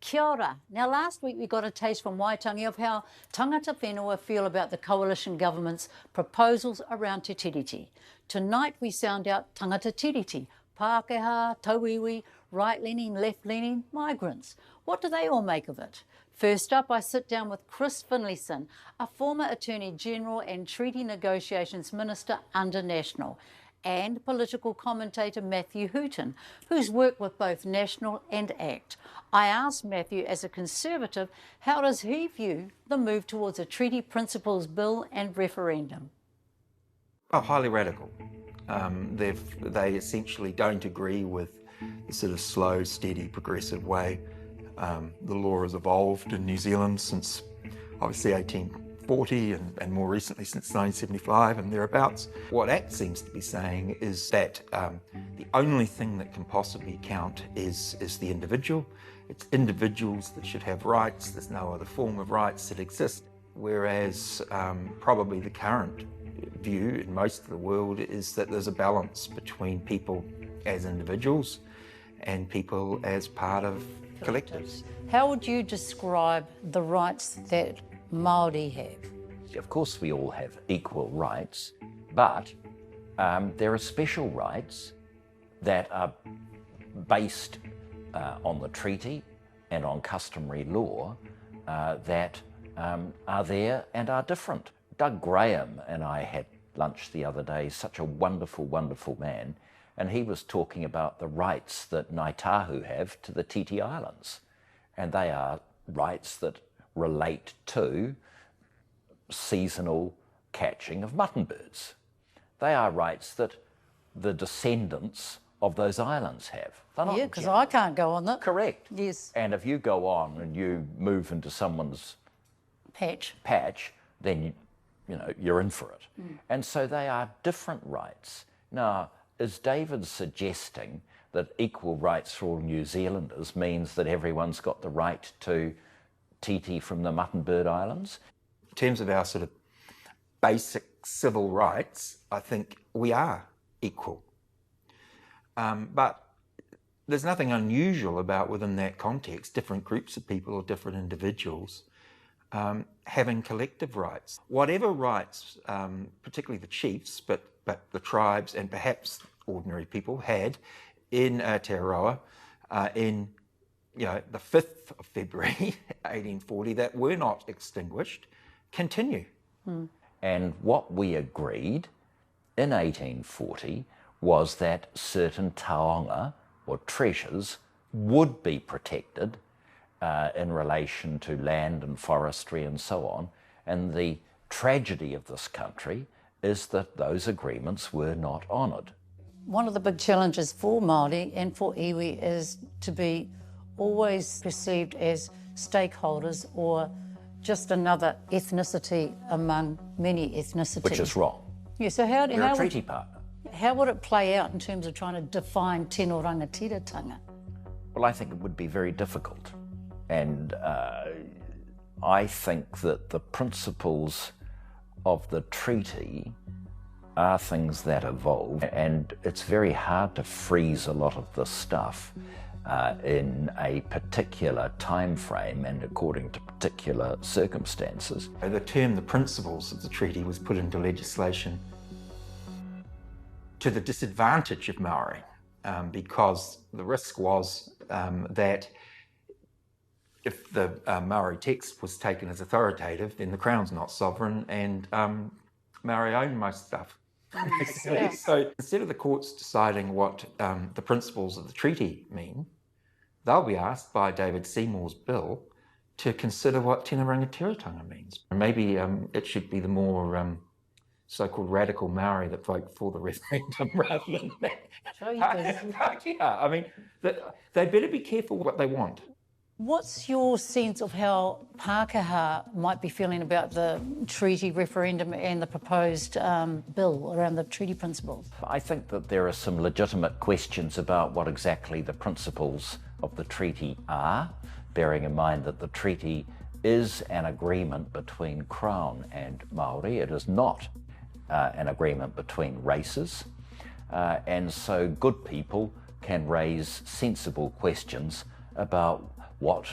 Kia ora. Now, last week we got a taste from Waitangi of how tangata whenua feel about the coalition government's proposals around Te Tiriti. Tonight we sound out Tangata Tiriti, Pākehā, Tauiwi, right-leaning, left-leaning, migrants. What do they all make of it? First up, I sit down with Chris Finlayson, a former Attorney General and Treaty Negotiations Minister under National, and political commentator Matthew Hooton, who's worked with both National and ACT. I asked Matthew, as a Conservative, how does he view the move towards a treaty principles bill and referendum? Oh, highly radical. They essentially don't agree with the sort of slow, steady, progressive way the law has evolved in New Zealand since obviously 1840 and more recently since 1975 and thereabouts. What ACT seems to be saying is that the only thing that can possibly count is the individual. It's individuals that should have rights. There's no other form of rights that exist. Whereas probably the current view in most of the world is that there's a balance between people as individuals and people as part of collectives. How would you describe the rights that Māori have? Of course we all have equal rights, but there are special rights that are based on the treaty and on customary law that are there and are different. Doug Graham and I had lunch the other day, such a wonderful, wonderful man, and he was talking about the rights that Ngāi Tahu have to the Tiriti Islands. And they are rights that relate to seasonal catching of mutton birds. They are rights that the descendants of those islands have. Yeah, because I can't go on that. Correct. Yes. And if you go on and you move into someone's patch, then you're in for it. And so they are different rights. Now, is David suggesting that equal rights for all New Zealanders means that everyone's got the right to titi from the Mutton Bird Islands? In terms of our sort of basic civil rights, I think we are equal. But there's nothing unusual about, within that context, different groups of people or different individuals having collective rights. Whatever rights, particularly the chiefs, but the tribes and perhaps ordinary people had in Aotearoa in the 5th of February 1840 that were not extinguished, continue. And what we agreed in 1840 was that certain taonga or treasures would be protected in relation to land and forestry and so on. And the tragedy of this country is that those agreements were not honoured. One of the big challenges for Māori and for iwi is to be always perceived as stakeholders or just another ethnicity among many ethnicities. Which is wrong. Yeah, so You're a treaty partner. How would it play out in terms of trying to define tino rangatiratanga? Well, I think it would be very difficult. And I think that the principles of the treaty are things that evolve, and it's very hard to freeze a lot of this stuff in a particular time frame and according to particular circumstances. The term, the principles of the treaty, was put into legislation to the disadvantage of Maori, because the risk was that if the Maori text was taken as authoritative, then the Crown's not sovereign and Maori own most stuff. So instead of the courts deciding what the principles of the treaty mean, they'll be asked by David Seymour's bill to consider what tino rangatiratanga means. Maybe it should be the more so-called radical Maori that vote for the referendum rather than that. Yeah, I mean, they better be careful what they want. What's your sense of how Pākehā might be feeling about the treaty referendum and the proposed bill around the treaty principles? I think that there are some legitimate questions about what exactly the principles of the treaty are, bearing in mind that the treaty is an agreement between Crown and Māori. It is not an agreement between races. And so good people can raise sensible questions about what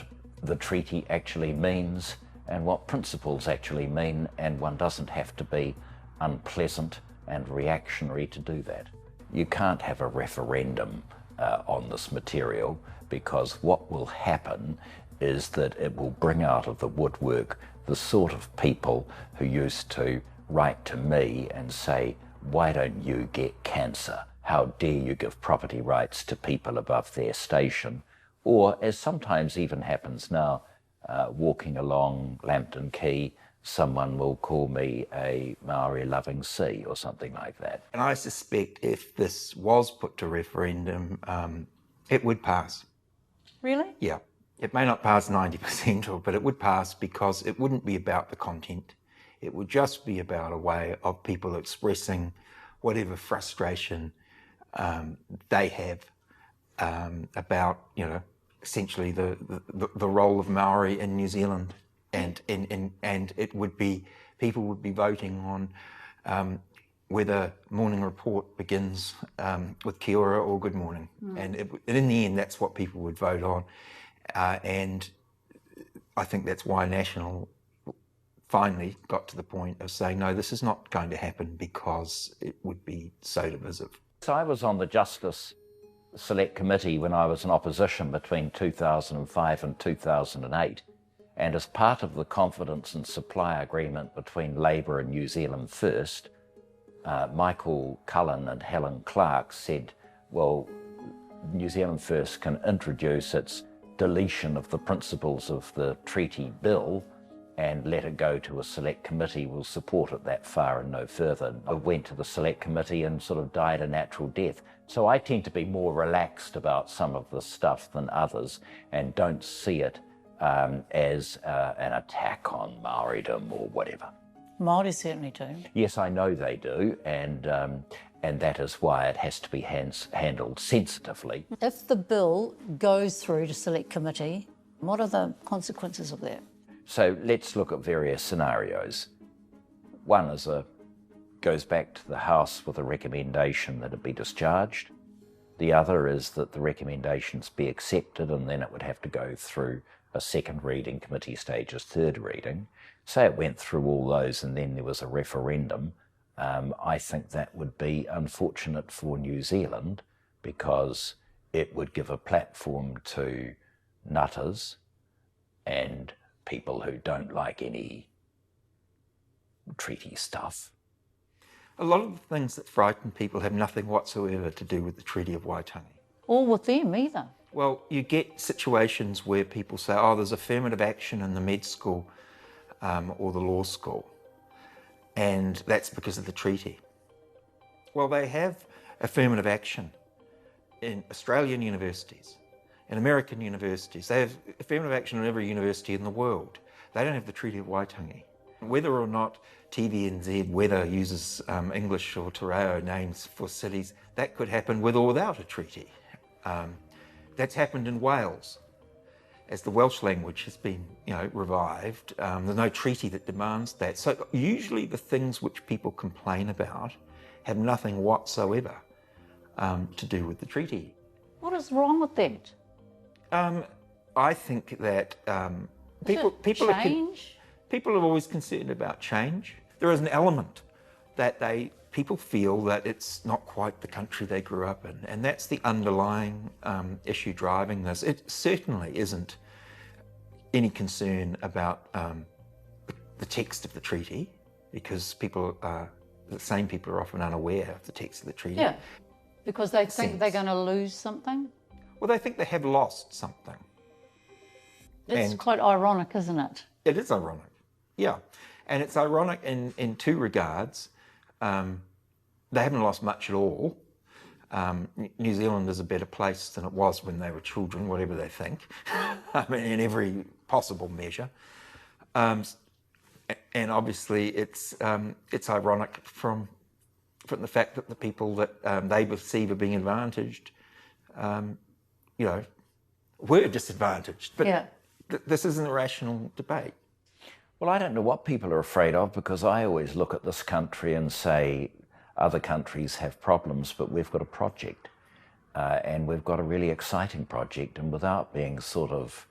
the treaty actually means and what principles actually mean, and one doesn't have to be unpleasant and reactionary to do that. You can't have a referendum on this material, because what will happen is that it will bring out of the woodwork the sort of people who used to write to me and say, why don't you get cancer? How dare you give property rights to people above their station? Or, as sometimes even happens now, walking along Lambton Quay, someone will call me a Maori-loving sea or something like that. And I suspect if this was put to referendum, it would pass. Really? Yeah. It may not pass 90%, but it would pass, because it wouldn't be about the content. It would just be about a way of people expressing whatever frustration they have about, essentially the role of Maori in New Zealand, and it would be, people would be voting on whether Morning Report begins with kia ora or good morning, and in the end that's what people would vote on, and I think that's why National finally got to the point of saying, no, this is not going to happen, because it would be so divisive. So I was on the Justice Select Committee when I was in opposition between 2005 and 2008, and as part of the confidence and supply agreement between Labour and New Zealand First, Michael Cullen and Helen Clark said, well, New Zealand First can introduce its deletion of the principles of the treaty bill and let it go to a select committee. We'll support it that far and no further. I went to the select committee and sort of died a natural death. So I tend to be more relaxed about some of this stuff than others, and don't see it as an attack on Maoridom or whatever. Māori certainly do. Yes, I know they do, and that is why it has to be handled sensitively. If the bill goes through to select committee, what are the consequences of that? So let's look at various scenarios. One is goes back to the House with a recommendation that it be discharged. The other is that the recommendations be accepted, and then it would have to go through a second reading, committee stages, third reading. Say it went through all those and then there was a referendum. I think that would be unfortunate for New Zealand, because it would give a platform to nutters and people who don't like any treaty stuff. A lot of the things that frighten people have nothing whatsoever to do with the Treaty of Waitangi. Or with them either. Well, you get situations where people say, oh, there's affirmative action in the med school or the law school, and that's because of the treaty. Well, they have affirmative action in Australian universities, in American universities. They have affirmative action in every university in the world. They don't have the Treaty of Waitangi. Whether or not TVNZ Weather uses English or Te Reo names for cities, that could happen with or without a treaty. That's happened in Wales. As the Welsh language has been, revived, there's no treaty that demands that. So usually the things which people complain about have nothing whatsoever to do with the treaty. What is wrong with that? I think that people are always concerned about change. There is an element that people feel that it's not quite the country they grew up in, and that's the underlying issue driving this. It certainly isn't any concern about the text of the treaty, because the same people are often unaware of the text of the treaty. Yeah, because they think they're going to lose something. Well, they think they have lost something. It's quite ironic, isn't it? It is ironic, yeah. And it's ironic in two regards. They haven't lost much at all. New Zealand is a better place than it was when they were children, whatever they think, in every possible measure. And obviously it's ironic from the fact that the people that they perceive as being advantaged, were disadvantaged. But yeah. This isn't a rational debate. Well, I don't know what people are afraid of, because I always look at this country and say other countries have problems, but we've got a project, and we've got a really exciting project, and without being sort of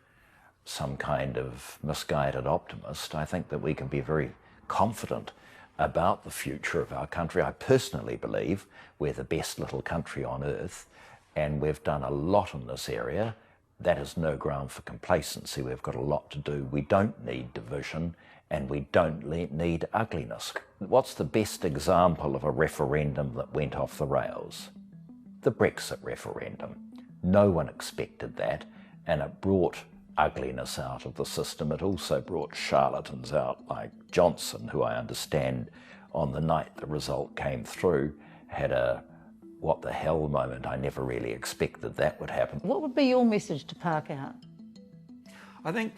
some kind of misguided optimist. I think that we can be very confident about the future of our country. I personally believe we're the best little country on earth, and we've done a lot in this area. That is no ground for complacency. We've got a lot to do. We don't need division, and we don't need ugliness. What's the best example of a referendum that went off the rails? The Brexit referendum. No one expected that, and it brought ugliness out of the system. It also brought charlatans out like Johnson, who I understand on the night the result came through had a what the hell moment. I never really expected that would happen. What would be your message to Pākehā? I think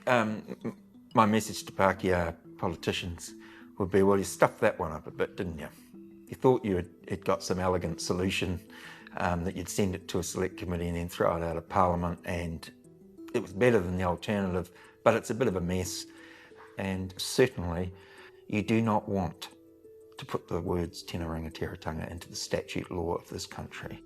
my message to Pākehā politicians would be, well, you stuffed that one up a bit, didn't you? You thought you had got some elegant solution, that you'd send it to a select committee and then throw it out of Parliament, and it was better than the alternative, but it's a bit of a mess. And certainly you do not want to put the words tēnā rangatiratanga into the statute law of this country.